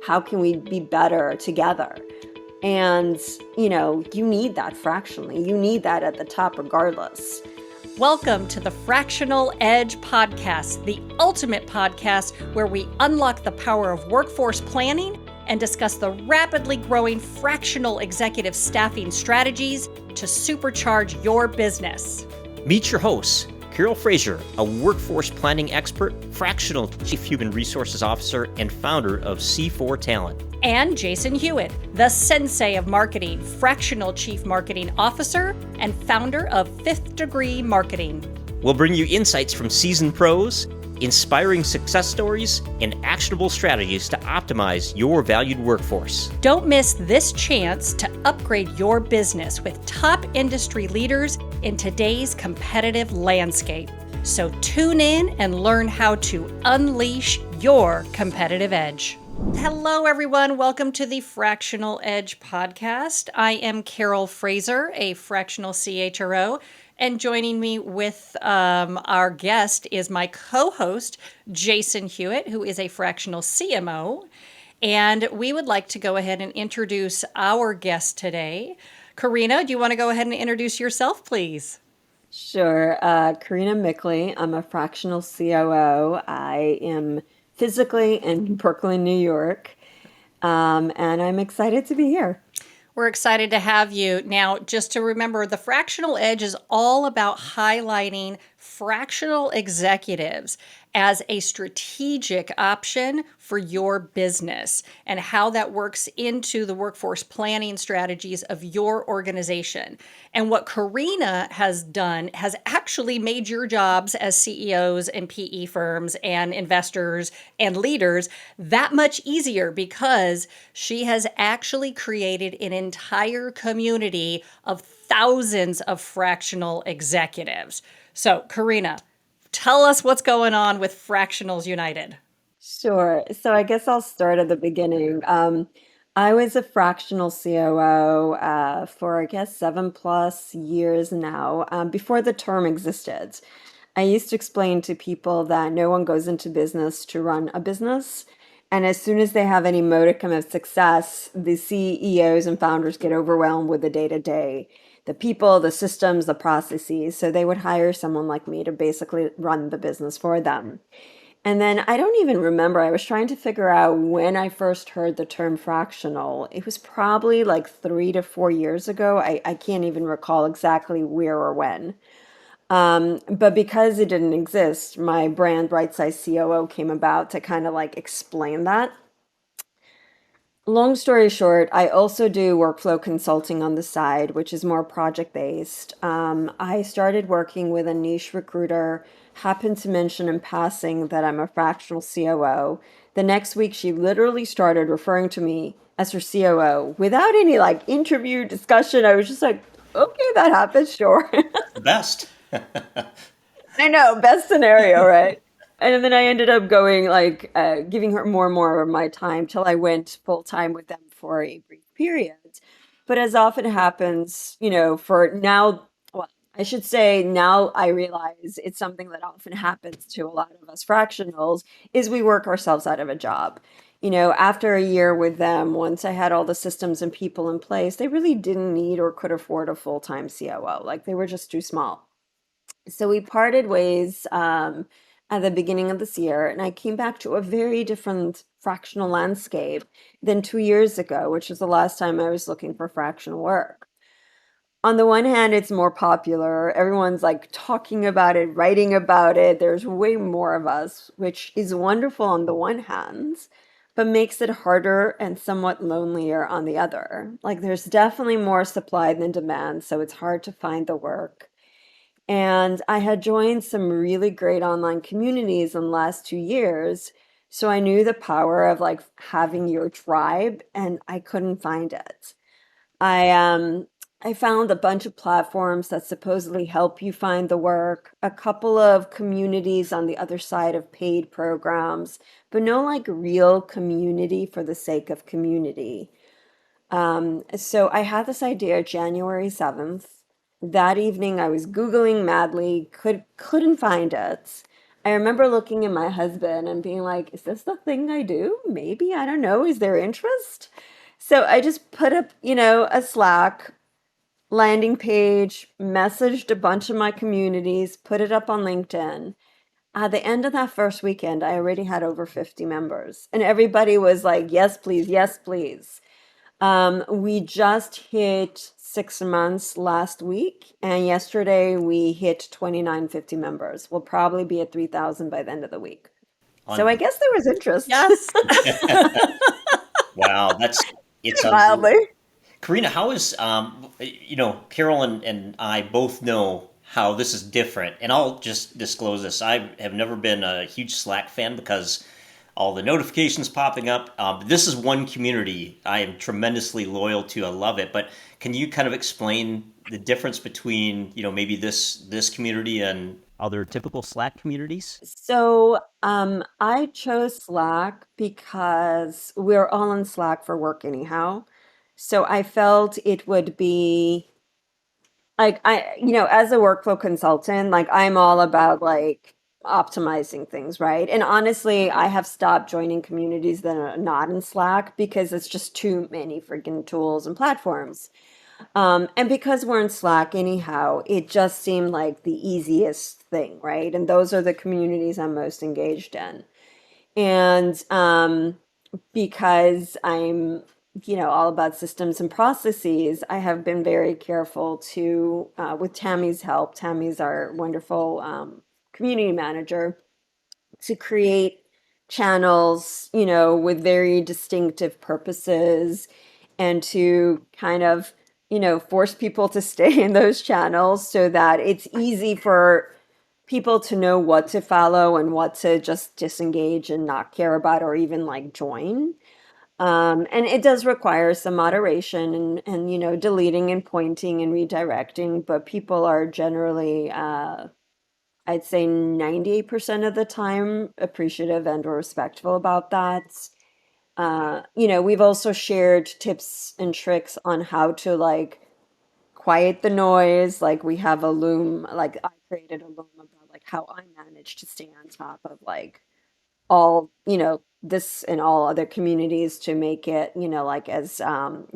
how can we be better together? And, you need that fractionally. You need that at the top regardless. Welcome to the Fractional Edge podcast, the ultimate podcast where we unlock the power of workforce planning and discuss the rapidly growing fractional executive staffing strategies to supercharge your business. Meet your hosts, Carol Fraser, a workforce planning expert, Fractional Chief Human Resources Officer, and founder of C4 Talent. And Jason Hewitt, the sensei of marketing, Fractional Chief Marketing Officer, and founder of Fifth Degree Marketing. We'll bring you insights from seasoned pros, inspiring success stories, and actionable strategies to optimize your valued workforce. Don't miss this chance to upgrade your business with top industry leaders in today's competitive landscape. So tune in and learn how to unleash your competitive edge. Hello, everyone. Welcome to the Fractional Edge podcast. I am Carol Fraser, a fractional CHRO, and joining me with our guest is my co-host, Jason Hewitt, who is a fractional CMO. And we would like to go ahead and introduce our guest today. Karina, do you want to go ahead and introduce yourself, please? Sure. Karina Mikhli. I'm a fractional COO. I am physically in Brooklyn, New York, and I'm excited to be here. We're excited to have you. Now, just to remember, the Fractional Edge is all about highlighting fractional executives as a strategic option for your business and how that works into the workforce planning strategies of your organization. And what Karina has done has actually made your jobs as CEOs and PE firms and investors and leaders that much easier because she has actually created an entire community of thousands of fractional executives. So, Karina, tell us what's going on with Fractionals United. Sure. So I guess I'll start at the beginning. I was a fractional COO for, I guess, 7+ years now, before the term existed. I used to explain to people that no one goes into business to run a business. And as soon as they have any modicum of success, the CEOs and founders get overwhelmed with the day-to-day, the people, the systems, the processes. So they would hire someone like me to basically run the business for them. And then I don't even remember. I was trying to figure out when I first heard the term fractional. It was probably like 3 to 4 years ago. I can't even recall exactly where or when. But because it didn't exist, my brand Right Size COO came about to kind of like explain that. Long story short, I also do workflow consulting on the side, which is more project based. I started working with a niche recruiter, happened to mention in passing that I'm a fractional COO. The next week, she literally started referring to me as her COO without any like interview discussion. I was just like, okay, that happens, sure. The best. I know, best scenario, right? And then I ended up going like giving her more and more of my time till I went full time with them for a brief period. But as often happens, for now, well, I should say now I realize it's something that often happens to a lot of us fractionals is we work ourselves out of a job. After a year with them, once I had all the systems and people in place, they really didn't need or could afford a full-time COO. Like they were just too small. So we parted ways at the beginning of this year, and I came back to a very different fractional landscape than 2 years ago, which was the last time I was looking for fractional work. On the one hand, it's more popular. Everyone's like talking about it, writing about it. There's way more of us, which is wonderful on the one hand, but makes it harder and somewhat lonelier on the other. Like there's definitely more supply than demand, so it's hard to find the work. And I had joined some really great online communities in the last 2 years. So I knew the power of like having your tribe and I couldn't find it. I found a bunch of platforms that supposedly help you find the work, a couple of communities on the other side of paid programs, but no like real community for the sake of community. So I had this idea January 7th. That evening I was Googling madly, couldn't find it. I remember looking at my husband and being like, is this the thing I do? Maybe, I don't know. Is there interest? So I just put up, a Slack landing page, messaged a bunch of my communities, put it up on LinkedIn. At the end of that first weekend, I already had over 50 members, and everybody was like, yes, please, yes, please. We just hit 6 months last week, and yesterday we hit 2950 members. We'll probably be at 3,000 by the end of the week. So I guess there was interest. Yes. Wow, it's unbelievable. Mildly. Karina, how is Carol and I both know how this is different, and I'll just disclose this. I have never been a huge Slack fan because all the notifications popping up. This is one community I am tremendously loyal to. I love it. But can you kind of explain the difference between maybe this community and other typical Slack communities? So I chose Slack because we're all on Slack for work anyhow. So I felt it would be like as a workflow consultant, like I'm all about like optimizing things, right? And honestly, I have stopped joining communities that are not in Slack because it's just too many freaking tools and platforms. And because we're in Slack anyhow, it just seemed like the easiest thing, right? And those are the communities I'm most engaged in. And because I'm, all about systems and processes, I have been very careful to, with Tammy's help, Tammy's our wonderful community manager, to create channels, with very distinctive purposes and to kind of, force people to stay in those channels so that it's easy for people to know what to follow and what to just disengage and not care about or even like join. And it does require some moderation and deleting and pointing and redirecting, but people are generally I'd say 98% of the time appreciative and or respectful about that. We've also shared tips and tricks on how to like quiet the noise. Like we have a loom, like I created a loom about like how I managed to stay on top of like all, this and all other communities to make it, like as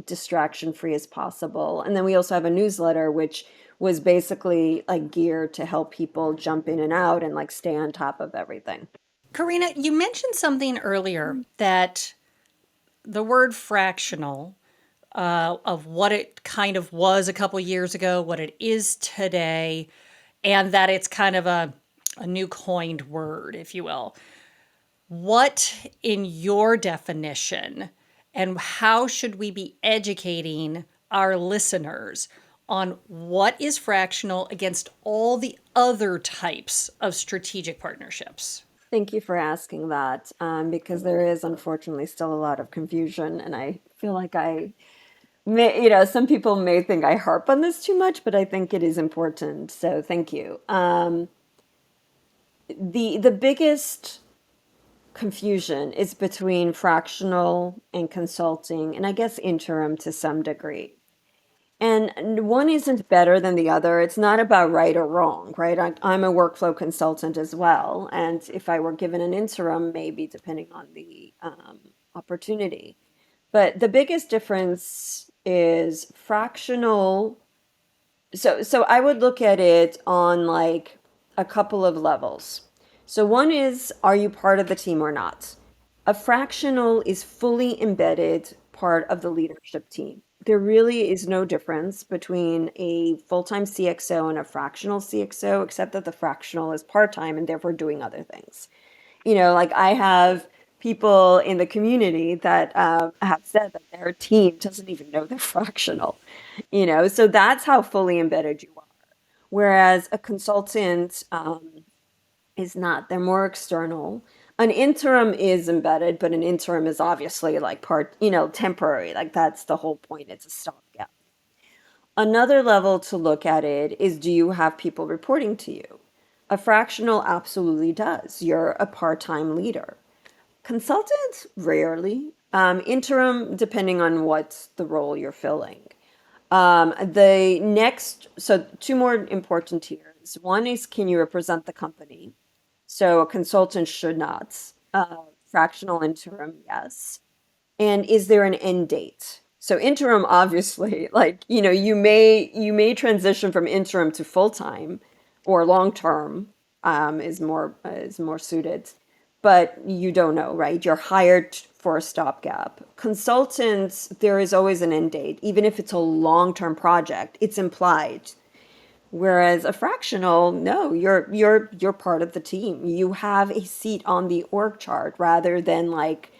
distraction free as possible. And then we also have a newsletter, which was basically like geared to help people jump in and out and like stay on top of everything. Karina, you mentioned something earlier that the word fractional, of what it kind of was a couple years ago, what it is today, and that it's kind of a new coined word, if you will. What, in your definition, and how should we be educating our listeners on what is fractional against all the other types of strategic partnerships? Thank you for asking that, because there is unfortunately still a lot of confusion, and I feel like some people may think I harp on this too much, but I think it is important. So thank you. The biggest confusion is between fractional and consulting, and I guess interim to some degree. And one isn't better than the other. It's not about right or wrong, right? I'm a workflow consultant as well. And if I were given an interim, maybe depending on the opportunity. But the biggest difference is fractional. So I would look at it on like a couple of levels. So one is, are you part of the team or not? A fractional is fully embedded part of the leadership team. There really is no difference between a full-time CXO and a fractional CXO, except that the fractional is part-time and therefore doing other things. Like I have people in the community that have said that their team doesn't even know they're fractional, so that's how fully embedded you are. Whereas a consultant is not, they're more external. An interim is embedded, but an interim is obviously like part, temporary. Like that's the whole point. It's a stopgap. Another level to look at it is, do you have people reporting to you? A fractional absolutely does. You're a part-time leader. Consultant, rarely. Interim, depending on what the role you're filling. So two more important tiers. One is, can you represent the company? So a consultant should not. Fractional interim, yes. And is there an end date? So interim, obviously, like, you may transition from interim to full time or long term, is more suited, but you don't know, right? You're hired for a stopgap. Consultants, there is always an end date, even if it's a long term project. It's implied. Whereas a fractional, no, you're part of the team. You have a seat on the org chart rather than like,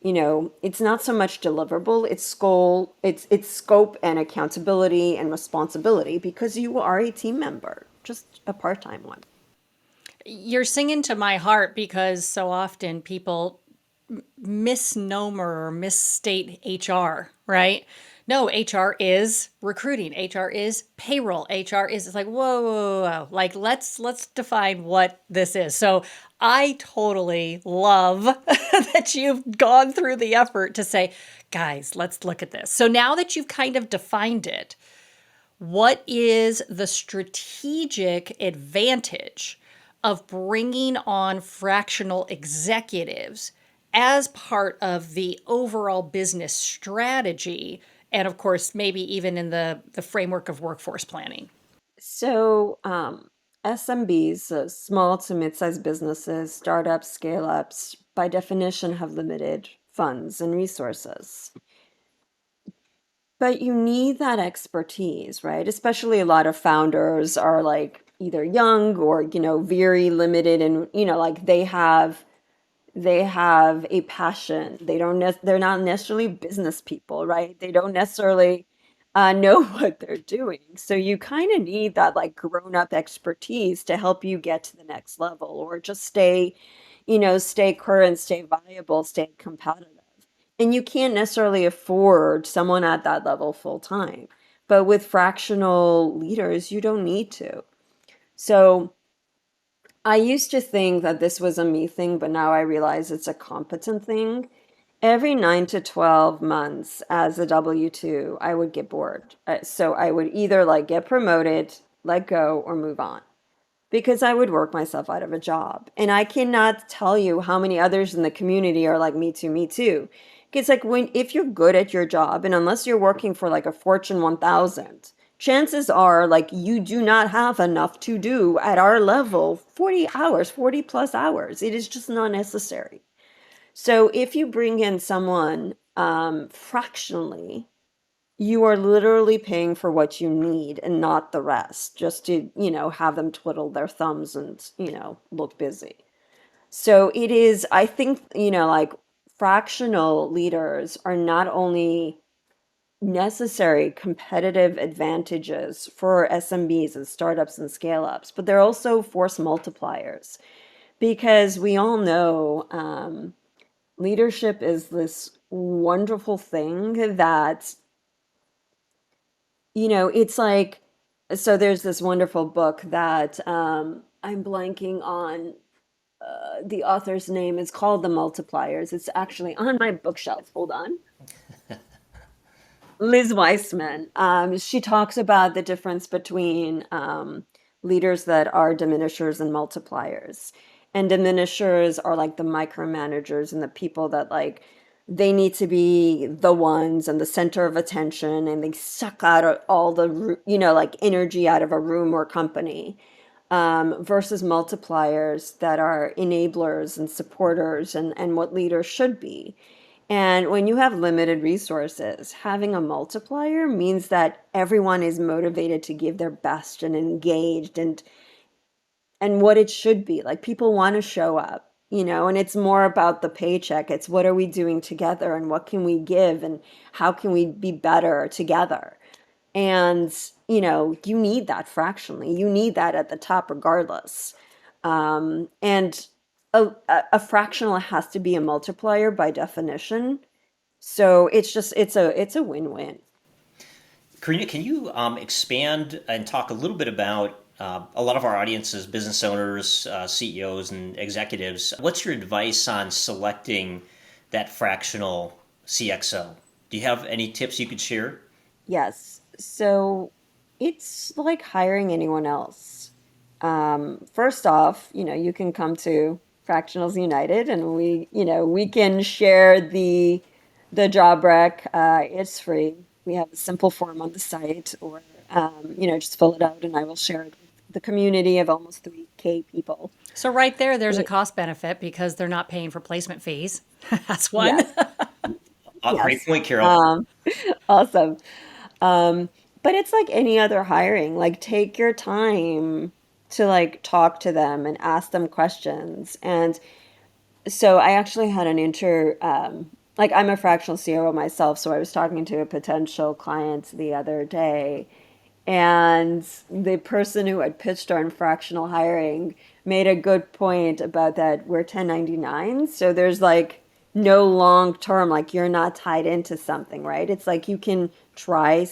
it's not so much deliverable, it's scope and accountability and responsibility because you are a team member, just a part-time one. You're singing to my heart because so often people misnomer or misstate HR, right? No, HR is recruiting. HR is payroll. HR is, it's like, whoa, whoa, whoa. Like let's define what this is. So I totally love that you've gone through the effort to say, guys, let's look at this. So now that you've kind of defined it, what is the strategic advantage of bringing on fractional executives as part of the overall business strategy? And of course, maybe even in the framework of workforce planning. So, SMBs, small to mid-sized businesses, startups, scale-ups, by definition have limited funds and resources. But you need that expertise, right? Especially a lot of founders are like either young or, very limited and, like they have a passion. They're not necessarily business people, right? They don't necessarily know what they're doing. So you kind of need that like grown-up expertise to help you get to the next level or just stay current, stay viable, stay competitive. And you can't necessarily afford someone at that level full time. But with fractional leaders, you don't need to. So I used to think that this was a me thing, but now I realize it's a competent thing. Every 9 to 12 months as a W-2, I would get bored. So I would either like get promoted, let go, or move on because I would work myself out of a job. And I cannot tell you how many others in the community are like, me too, me too. It's like if you're good at your job, and unless you're working for like a Fortune 1000, chances are like you do not have enough to do at our level 40 hours, 40 plus hours. It is just not necessary. So if you bring in someone fractionally, you are literally paying for what you need and not the rest, just to, have them twiddle their thumbs and, look busy. So it is, I think, like fractional leaders are not only necessary competitive advantages for SMBs and startups and scale ups, but they're also force multipliers because we all know leadership is this wonderful thing that it's like, so there's this wonderful book that I'm blanking on the author's name. It's called The Multipliers. It's actually on my bookshelf. Hold on. Liz Weissman. She talks about the difference between leaders that are diminishers and multipliers. And diminishers are like the micromanagers and the people that like they need to be the ones and the center of attention and they suck out all the like energy out of a room or company, versus multipliers that are enablers and supporters and what leaders should be. And when you have limited resources, having a multiplier means that everyone is motivated to give their best and engaged and what it should be. Like people want to show up, and it's more about the paycheck. It's what are we doing together and what can we give and how can we be better together? And, you need that fractionally. You need that at the top regardless. And a fractional has to be a multiplier by definition. So it's a win-win. Karina, can you expand and talk a little bit about a lot of our audiences, business owners, CEOs, and executives? What's your advice on selecting that fractional CXO? Do you have any tips you could share? Yes. So it's like hiring anyone else. First off, you can come to Fractionals United, and we can share the job rec. It's free. We have a simple form on the site, or just fill it out, and I will share it with the community of almost 3K people. So right there, there's a It- cost benefit because they're not paying for placement fees. That's one. yes, Great yes, point, Carol. um, awesome. Um, but it's like any other hiring. Like, take your time to like talk to them and ask them questions. And so I actually had an like I'm a fractional COO myself, so I was talking to a potential client the other day, and the person who had pitched on fractional hiring made a good point about that we're 1099, so there's like no long term, like you're not tied into something, right? It's like you can try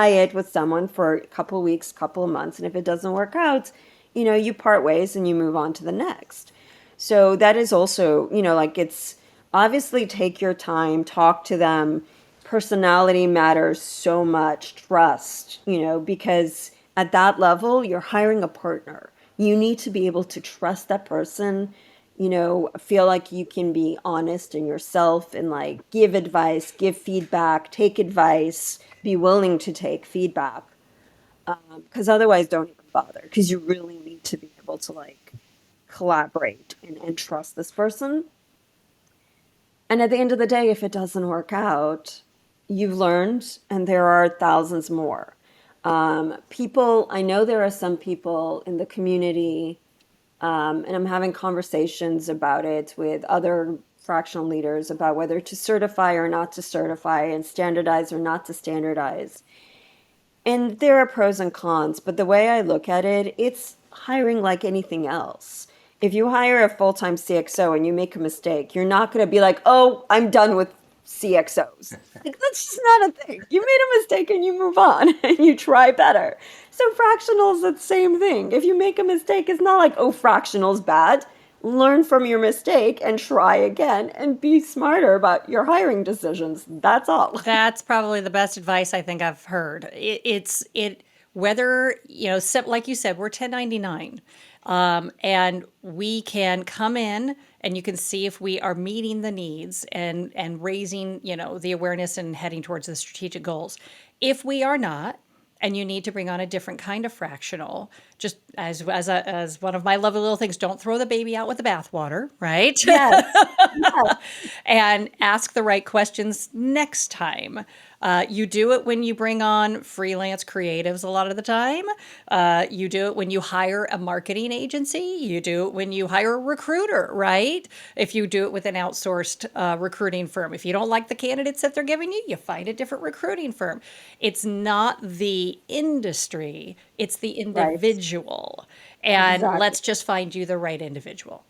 it with someone for a couple of weeks, couple of months, and if it doesn't work out, you part ways and you move on to the next. So that is also, like it's obviously take your time, talk to them. Personality matters so much, trust, because at that level, you're hiring a partner. You need to be able to trust that person, feel like you can be honest in yourself and like give advice, give feedback, take advice, be willing to take feedback. Because otherwise, don't even bother, because you really need to be able to like collaborate and trust this person. And at the end of the day, if it doesn't work out, you've learned, and there are thousands more. I know there are some people in the community, and I'm having conversations about it with other fractional leaders about whether to certify or not to certify, and standardize or not to standardize. And there are pros and cons, but the way I look at it, it's hiring like anything else. If you hire a full-time CXO and you make a mistake, you're not going to be like, "Oh, I'm done with CXOs." Like, that's just not a thing. You made a mistake and you move on and you try better. So fractionals, the same thing. If you make a mistake, it's not like, "Oh, fractional's bad." Learn from your mistake and try again and be smarter about your hiring decisions. That's all. That's probably the best advice I think I've heard. Whether, like you said, we're 1099. And we can come in and you can see if we are meeting the needs and raising, the awareness and heading towards the strategic goals. If we are not, and you need to bring on a different kind of fractional, just as one of my lovely little things, don't throw the baby out with the bathwater, right? Yes. Yes. And ask the right questions next time. You do it when you bring on freelance creatives a lot of the time. You do it when you hire a marketing agency. You do it when you hire a recruiter, right? If you do it with an outsourced recruiting firm. If you don't like the candidates that they're giving you, you find a different recruiting firm. It's not the industry, it's the Right. individual. And Exactly. let's just find you the right individual.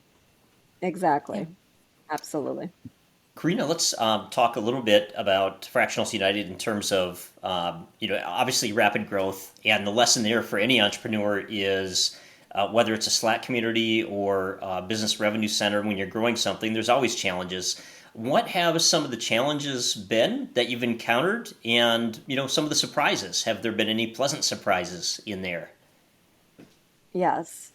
Yeah. Exactly. Absolutely. Karina, let's talk a little bit about Fractionals United in terms of, obviously rapid growth. And the lesson there for any entrepreneur is whether it's a Slack community or a business revenue center, when you're growing something, there's always challenges. What have some of the challenges been that you've encountered, and some of the surprises? Have there been any pleasant surprises in there? Yes.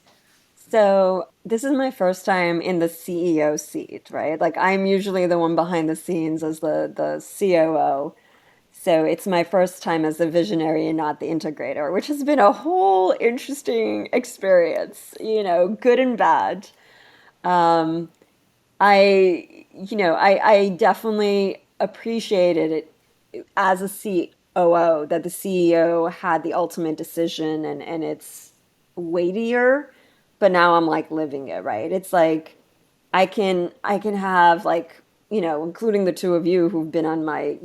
So this is my first time in the CEO seat, right? Like I'm usually the one behind the scenes as the COO. So it's my first time as the visionary and not the integrator, which has been a whole interesting experience, good and bad. Um, I definitely appreciated it as a COO that the CEO had the ultimate decision, and it's weightier, but now I'm like living it, right? It's like I can have like, including the two of you who've been on my,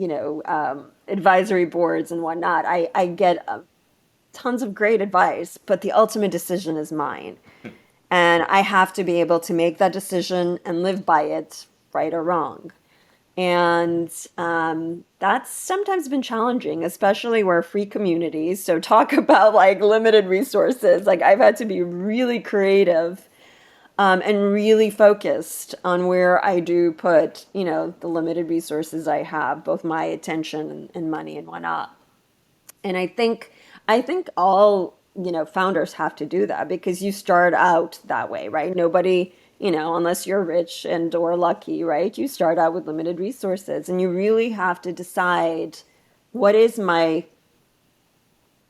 advisory boards and whatnot. I get tons of great advice, but the ultimate decision is mine. And I have to be able to make that decision and live by it, right or wrong. And that's sometimes been challenging, especially where free communities. So, talk about like limited resources. Like, I've had to be really creative and really focused on where I do put, the limited resources I have, both my attention and money and whatnot. And I think all founders have to do that because you start out that way, right? Nobody, unless you're rich and or lucky, right? You start out with limited resources and you really have to decide what is my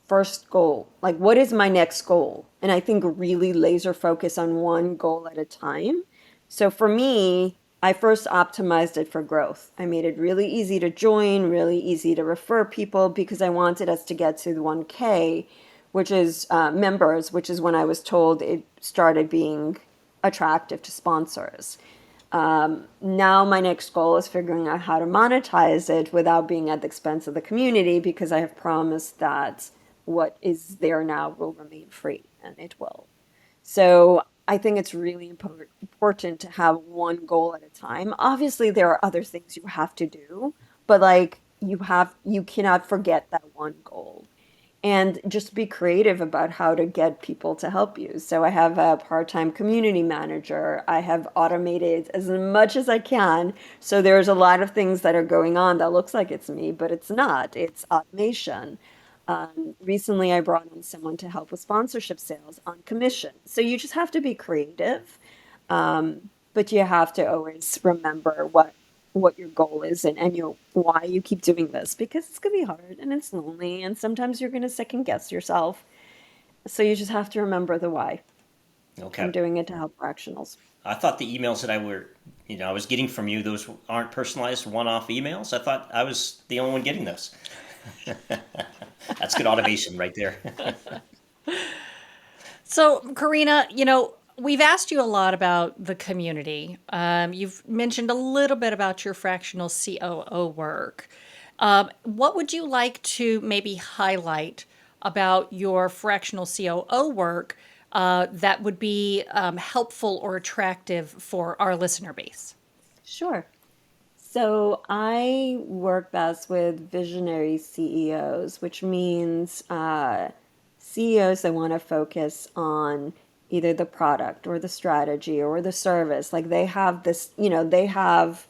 first goal? Like, what is my next goal? And I think really laser focus on one goal at a time. So for me, I first optimized it for growth. I made it really easy to join, really easy to refer people because I wanted us to get to the 1K, which is members, which is when I was told it started being attractive to sponsors. Now my next goal is figuring out how to monetize it without being at the expense of the community because I have promised that what is there now will remain free, and it will. So I think it's really important to have one goal at a time. Obviously, there are other things you have to do, but like you cannot forget that one goal and just be creative about how to get people to help you. So I have a part-time community manager. I have automated as much as I can. So there's a lot of things that are going on that looks like it's me, but it's not. It's automation. Recently, I brought on someone to help with sponsorship sales on commission. So you just have to be creative, but you have to always remember what your goal is and why you keep doing this because it's gonna be hard and it's lonely and sometimes you're gonna second guess yourself. So you just have to remember the why. I'm Okay. doing it to help fractionals. I thought the emails that I was getting from you, those aren't personalized one-off emails. I thought I was the only one getting this. That's good automation right there. So, Karina, we've asked you a lot about the community. You've mentioned a little bit about your fractional COO work. What would you like to maybe highlight about your fractional COO work that would be helpful or attractive for our listener base? Sure. So I work best with visionary CEOs, which means CEOs that want to focus on either the product or the strategy or the service. Like they have this, they have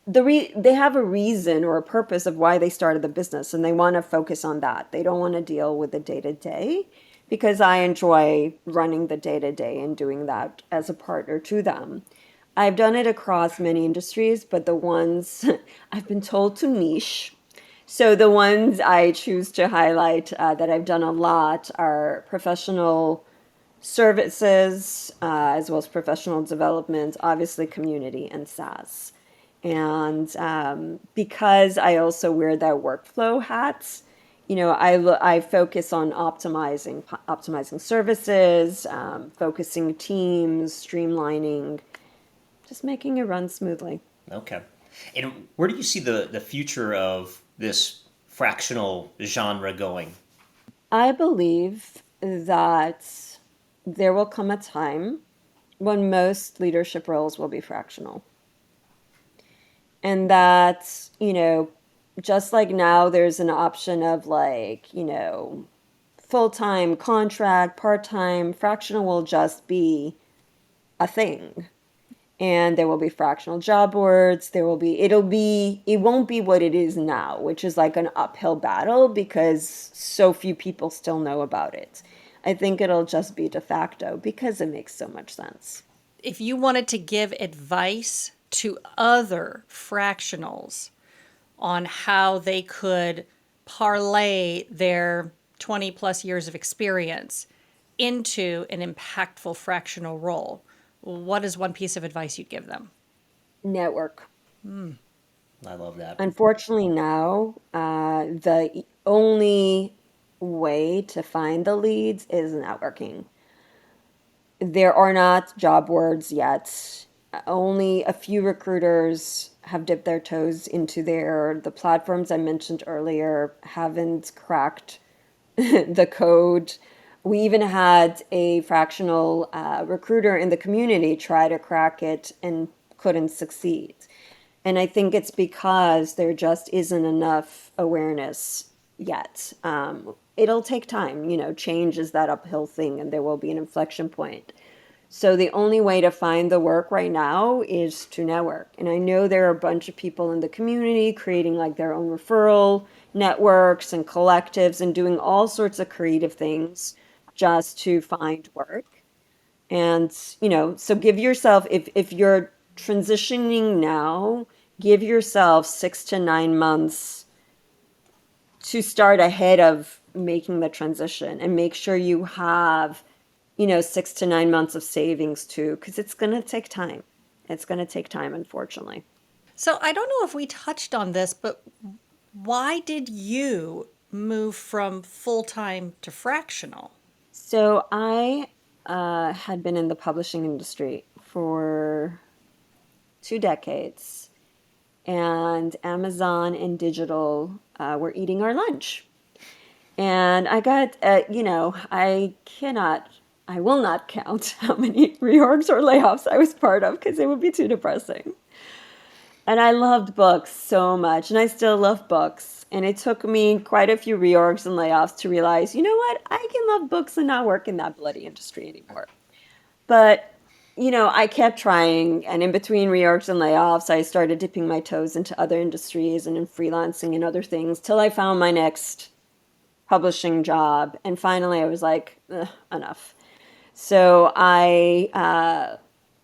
a reason or a purpose of why they started the business and they want to focus on that. They don't want to deal with the day to day because I enjoy running the day to day and doing that as a partner to them. I've done it across many industries, but the ones I've been told to niche. So the ones I choose to highlight that I've done a lot are professional services, as well as professional development, obviously community and SaaS. And because I also wear that workflow hat, I focus on optimizing services, focusing teams, streamlining, just making it run smoothly. Okay. And where do you see the future of this fractional genre going? I believe that there will come a time when most leadership roles will be fractional. And that, just like now there's an option of like, full-time contract, part-time, fractional will just be a thing. And there will be fractional job boards. It won't be what it is now, which is like an uphill battle because so few people still know about it. I think it'll just be de facto because it makes so much sense. If you wanted to give advice to other fractionals on how they could parlay their 20 plus years of experience into an impactful fractional role, what is one piece of advice you'd give them? Network. I love that. Unfortunately, now the only way to find the leads is networking. There are not job boards yet. Only a few recruiters have dipped their toes into there. The platforms I mentioned earlier haven't cracked the code. We even had a fractional recruiter in the community try to crack it and couldn't succeed. And I think it's because there just isn't enough awareness yet. It'll take time. Change is that uphill thing, and there will be an inflection point. So the only way to find the work right now is to network. And I know there are a bunch of people in the community creating like their own referral networks and collectives and doing all sorts of creative things just to find work. And, so give yourself, if you're transitioning now, give yourself 6 to 9 months to start ahead of making the transition and make sure you have, 6 to 9 months of savings too, because it's going to take time. It's going to take time, unfortunately. So I don't know if we touched on this, but why did you move from full-time to fractional? So I had been in the publishing industry for 2 decades, and Amazon and digital were eating our lunch. And I got, I will not count how many reorgs or layoffs I was part of because it would be too depressing. And I loved books so much, and I still love books. And it took me quite a few reorgs and layoffs to realize, you know what, I can love books and not work in that bloody industry anymore. But, I kept trying. And in between reorgs and layoffs, I started dipping my toes into other industries and in freelancing and other things till I found my next publishing job. And finally, I was like, enough. So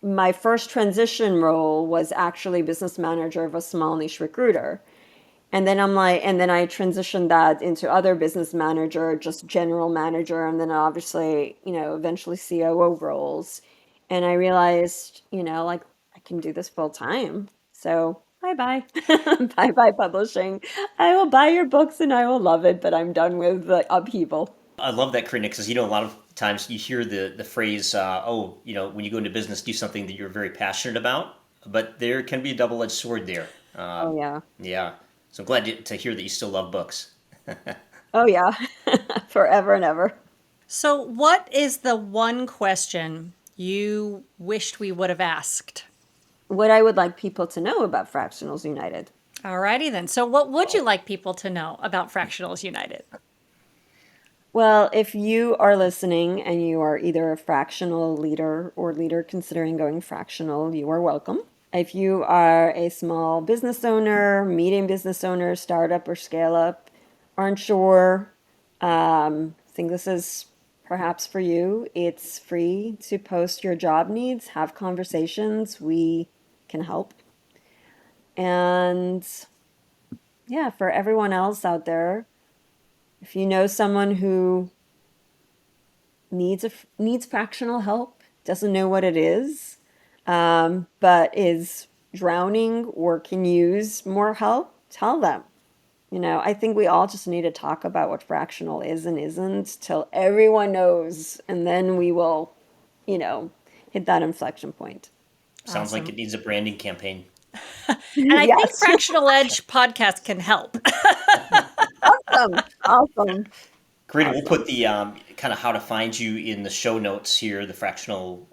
my first transition role was actually business manager of a small niche recruiter. And then I transitioned that into other business manager, just general manager, and then obviously, eventually COO roles. And I realized, like I can do this full time. So bye bye. Bye bye publishing. I will buy your books and I will love it, but I'm done with the upheaval. I love that, Karina, because a lot of times you hear the phrase, when you go into business, do something that you're very passionate about, but there can be a double-edged sword there. Oh yeah. Yeah. So I'm glad to hear that you still love books. Oh yeah. Forever and ever. So what is the one question you wished we would have asked? What I would like people to know about Fractionals United. Alrighty then. So what would you like people to know about Fractionals United? Well, if you are listening and you are either a fractional leader or leader considering going fractional, you are welcome. If you are a small business owner, medium business owner, startup or scale up, aren't sure, think this is perhaps for you, it's free to post your job needs, have conversations. We can help. And yeah, for everyone else out there, if you know someone who needs fractional help, doesn't know what it is, but is drowning or can use more help, tell them. I think we all just need to talk about what fractional is and isn't till everyone knows, and then we will, hit that inflection point. Sounds like Awesome. it needs a branding campaign. And I think Yes. Fractional Edge podcast can help. Awesome. Karina, we'll put the kind of how to find you in the show notes here, the fractional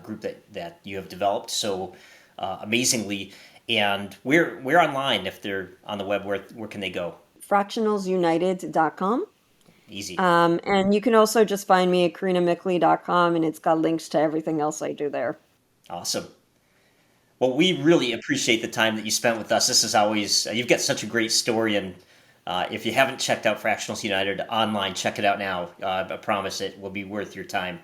group that you have developed so amazingly. And we're online if they're on the web. Where can they go? Fractionalsunited.com. Easy. And you can also just find me at karinamikhli.com, and it's got links to everything else I do there. Awesome. Well, we really appreciate the time that you spent with us. This is always, you've got such a great story. And if you haven't checked out Fractionals United online, check it out now. I promise it will be worth your time.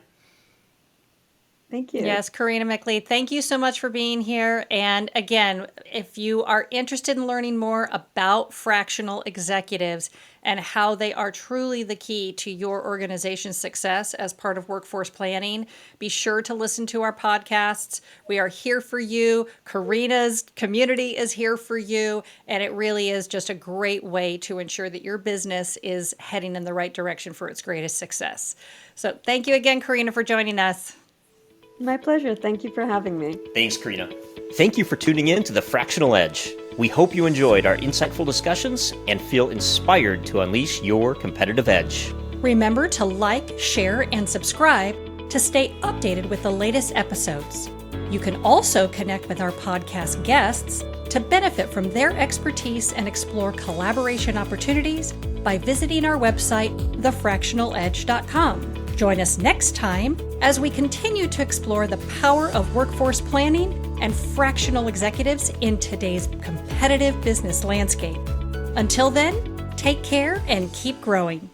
Thank you. Yes, Karina Mikhli, thank you so much for being here. And again, if you are interested in learning more about fractional executives and how they are truly the key to your organization's success as part of workforce planning, be sure to listen to our podcasts. We are here for you. Karina's community is here for you. And it really is just a great way to ensure that your business is heading in the right direction for its greatest success. So thank you again, Karina, for joining us. My pleasure. Thank you for having me. Thanks, Karina. Thank you for tuning in to the Fractional Edge. We hope you enjoyed our insightful discussions and feel inspired to unleash your competitive edge. Remember to like, share, and subscribe to stay updated with the latest episodes. You can also connect with our podcast guests to benefit from their expertise and explore collaboration opportunities by visiting our website, thefractionaledge.com. Join us next time as we continue to explore the power of workforce planning and fractional executives in today's competitive business landscape. Until then, take care and keep growing.